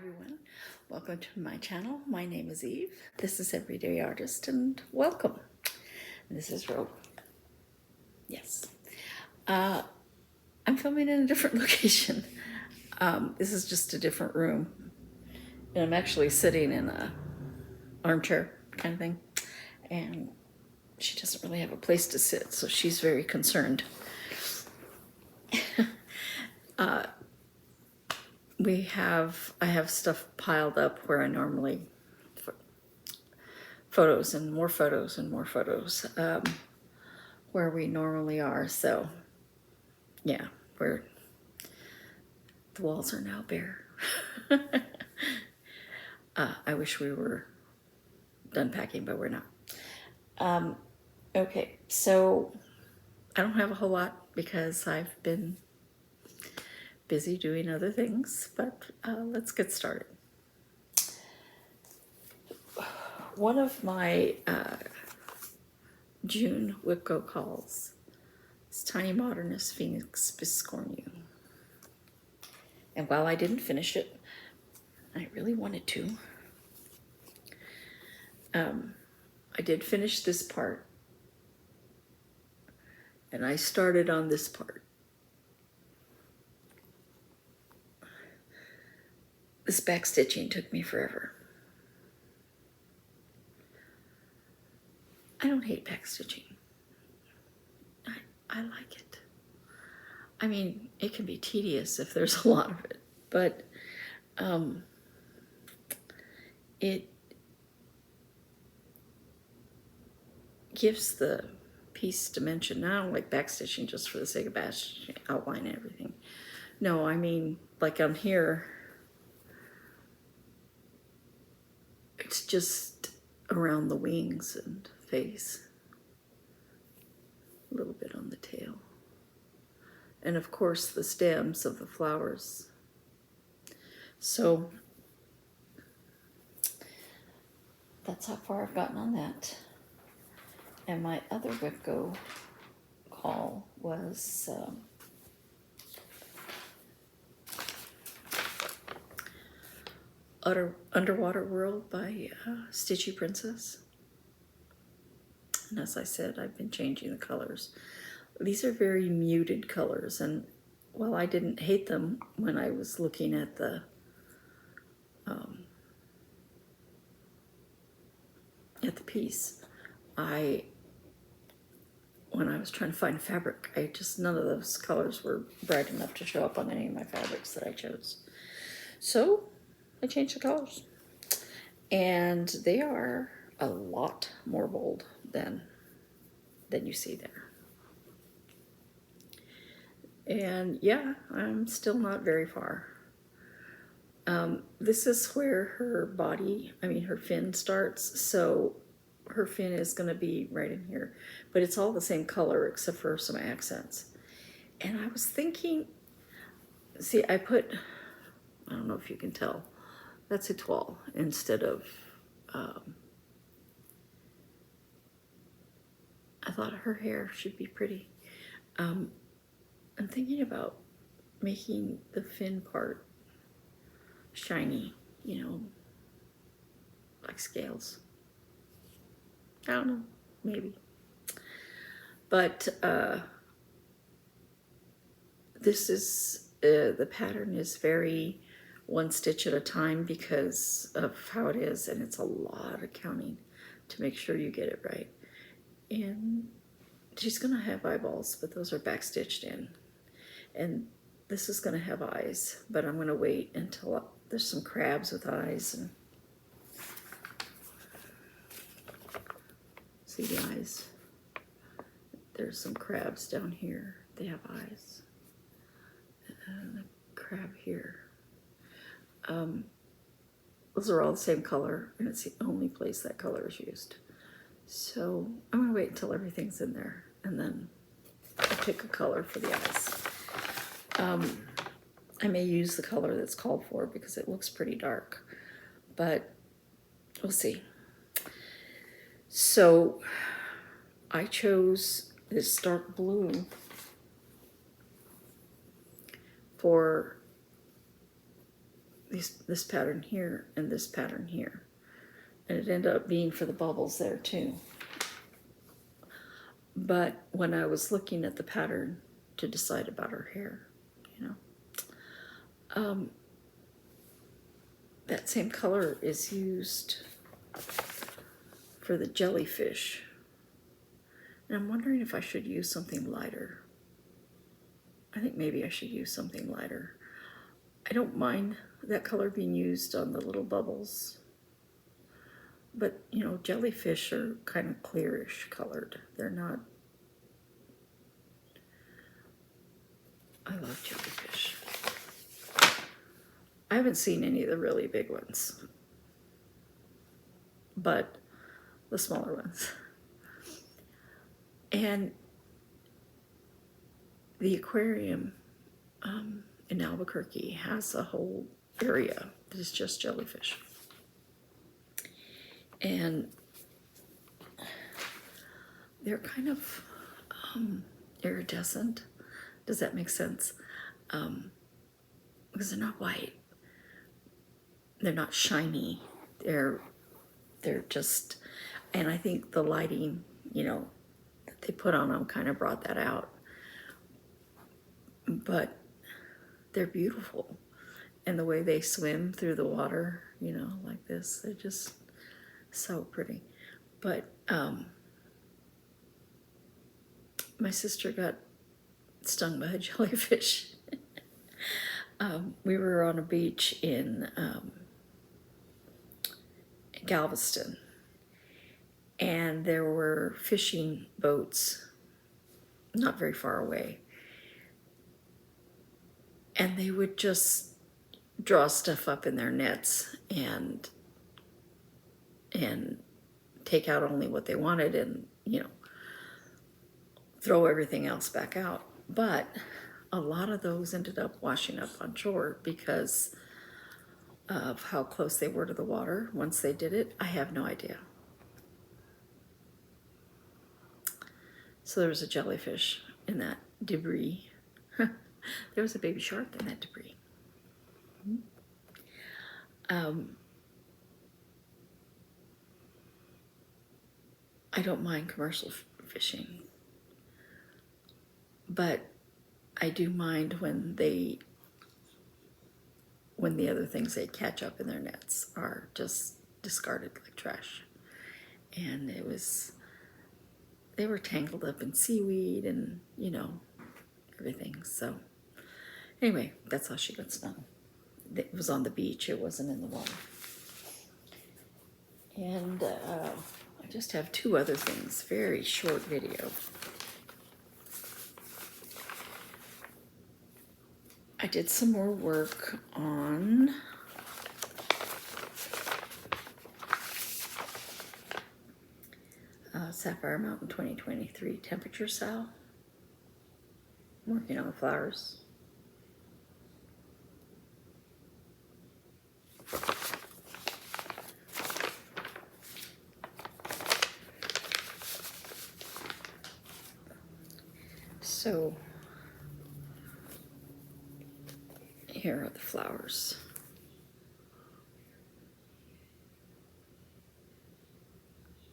everyone, welcome to my channel. My name is Eve. This is Everyday Artist and welcome. This is Ro. Yes. I'm filming in a different location. This is just a different room. And I'm actually sitting in a armchair kind of thing. And she doesn't really have a place to sit, so she's very concerned. I have stuff piled up where I normally, photos and more photos and more photos, where we normally are. So yeah, the walls are now bare. I wish we were done packing, but we're not. Okay, so I don't have a whole lot because I've been busy doing other things, but let's get started. One of my June Whipco calls is Tinymodernist Phoenix Biscornu. And while I didn't finish it, I really wanted to. I did finish this part, and I started on this part. This back stitching took me forever. I don't hate back stitching. I like it. I mean, it can be tedious if there's a lot of it, but it gives the piece dimension. I don't like back stitching just for the sake of back stitching, outline and everything. No, I mean, like on here, it's just around the wings and face, a little bit on the tail, and of course the stems of the flowers. So that's how far I've gotten on that. And my other Whipco call was Underwater World by Stitchy Princess. And as I said, I've been changing the colors. These are very muted colors, and while I didn't hate them when I was looking at the piece, when I was trying to find fabric, none of those colors were bright enough to show up on any of my fabrics that I chose. So I changed the colors, and they are a lot more bold than you see there. And yeah, I'm still not very far. This is where her fin starts, so her fin is going to be right in here, but it's all the same color except for some accents. And I was thinking, see, I don't know if you can tell, that's étoile instead of, I thought her hair should be pretty. I'm thinking about making the fin part shiny, you know, like scales. I don't know, maybe. But this is, the pattern is very one stitch at a time because of how it is, and it's a lot of counting to make sure you get it right. And she's gonna have eyeballs, but those are back stitched in. And this is gonna have eyes, but I'm gonna wait until there's some crabs with eyes. And see the eyes? There's some crabs down here. They have eyes. And a crab here. Those are all the same color, and it's the only place that color is used. So I'm gonna wait until everything's in there, and then I'll pick a color for the eyes. I may use the color that's called for because it looks pretty dark, but we'll see. So I chose this dark blue this pattern here and this pattern here. And it ended up being for the bubbles there too. But when I was looking at the pattern to decide about her hair, you know, that same color is used for the jellyfish. And I'm wondering if I should use something lighter. I think maybe I should use something lighter. I don't mind that color being used on the little bubbles. But, you know, jellyfish are kind of clearish colored. They're not... I love jellyfish. I haven't seen any of the really big ones, but the smaller ones. And the aquarium in Albuquerque has a whole area that is just jellyfish. And they're kind of iridescent. Does that make sense? Because they're not white. They're not shiny. They're just, and I think the lighting, you know, that they put on them kind of brought that out. But they're beautiful. And the way they swim through the water, you know, like this, they're just so pretty. But my sister got stung by a jellyfish. We were on a beach in Galveston, and there were fishing boats not very far away, and they would just draw stuff up in their nets and take out only what they wanted, and, you know, throw everything else back out. But a lot of those ended up washing up on shore because of how close they were to the water once they did it. I have no idea. So there was a jellyfish in that debris. There was a baby shark in that debris. I don't mind commercial fishing, but I do mind when the other things they catch up in their nets are just discarded like trash. And they were tangled up in seaweed and, you know, everything. So anyway, that's how she got stung. It was on the beach, it wasn't in the water. And I just have two other things, very short video. I did some more work on Sapphire Mountain 2023 temperature cell. I'm working on the flowers. So here are the flowers.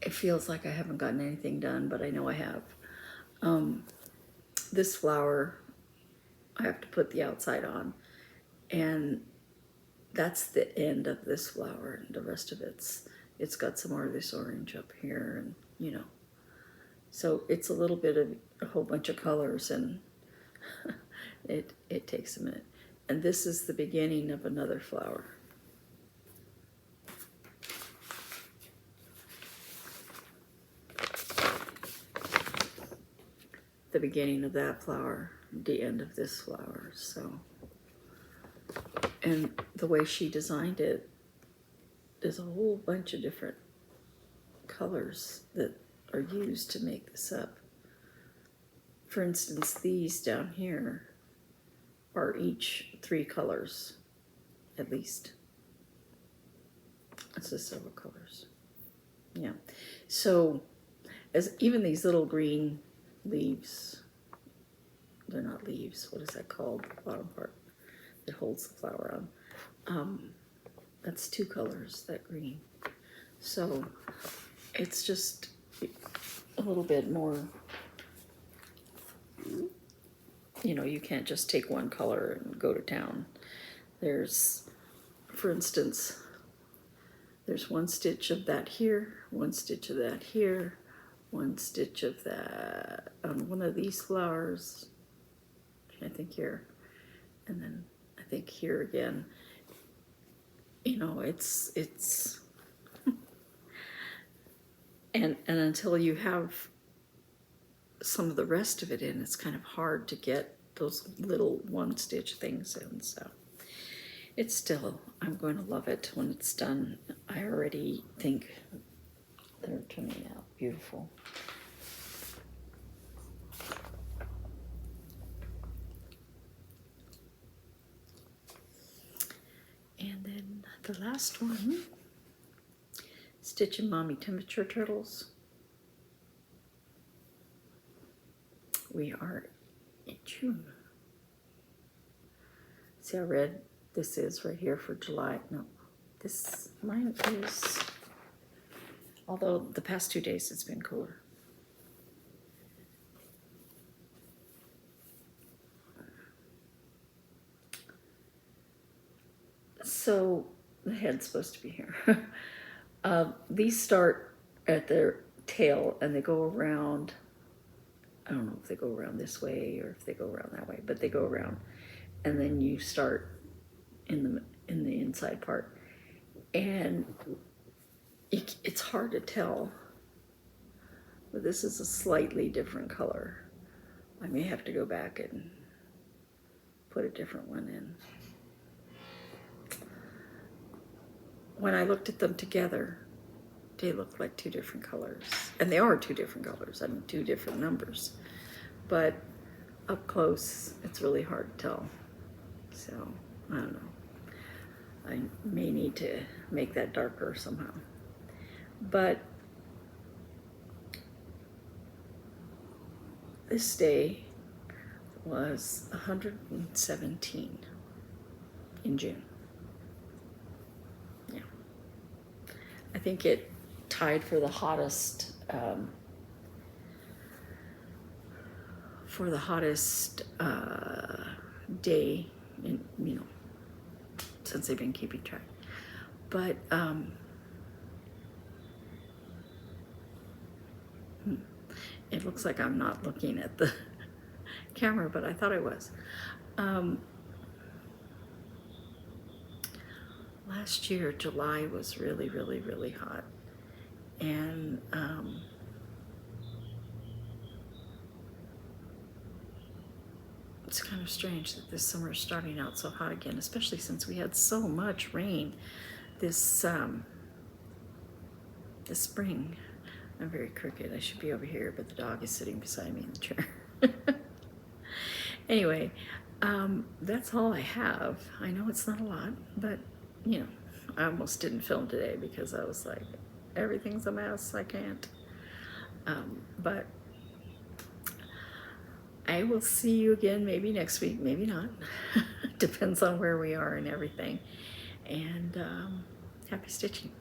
It feels like I haven't gotten anything done, but I know I have. This flower, I have to put the outside on, and that's the end of this flower, and the rest of it's got some more of this orange up here, and, you know. So it's a little bit of a whole bunch of colors, and it takes a minute. And this is the beginning of another flower. The beginning of that flower, the end of this flower. So, and the way she designed it, there's a whole bunch of different colors that are used to make this up. For instance, these down here are each 3 colors, at least. It's just several colors. Yeah. So, as even these little green leaves, they're not leaves, what is that called? The bottom part that holds the flower That's 2 colors, that green. So it's just a little bit more, you know, you can't just take one color and go to town. There's, for instance, there's 1 stitch of that here, 1 stitch of that here, 1 stitch of that on one of these flowers, I think here, and then I think here again. You know, it's and until you have some of the rest of it in, it's kind of hard to get those little 1 stitch things in. So it's still, I'm going to love it when it's done. I already think they're turning out beautiful. And then the last one, Stitchin' Mommy Temperature Turtles. We are in June. See how red this is right here for July? No, this, mine is, although the past 2 days it's been cooler. So the head's supposed to be here. These start at their tail and they go around. I don't know if they go around this way or if they go around that way, but they go around, and then you start in the inside part, and it's hard to tell. But this is a slightly different color. I may have to go back and put a different one in. When I looked at them together, they look like 2 different colors. And they are 2 different colors, I mean 2 different numbers. But up close, it's really hard to tell. So, I don't know. I may need to make that darker somehow. But this day was 117 in June. Yeah. I think it tied for the hottest day in, you know, since they've been keeping track. But it looks like I'm not looking at the camera, but I thought I was. Last year, July was really, really, really hot. And it's kind of strange that this summer is starting out so hot again, especially since we had so much rain this this spring. I'm very crooked. I should be over here, but the dog is sitting beside me in the chair. Anyway, that's all I have. I know it's not a lot, but you know, I almost didn't film today because I was like, everything's a mess, I can't. But I will see you again maybe next week, maybe not. Depends on where we are and everything. And happy stitching.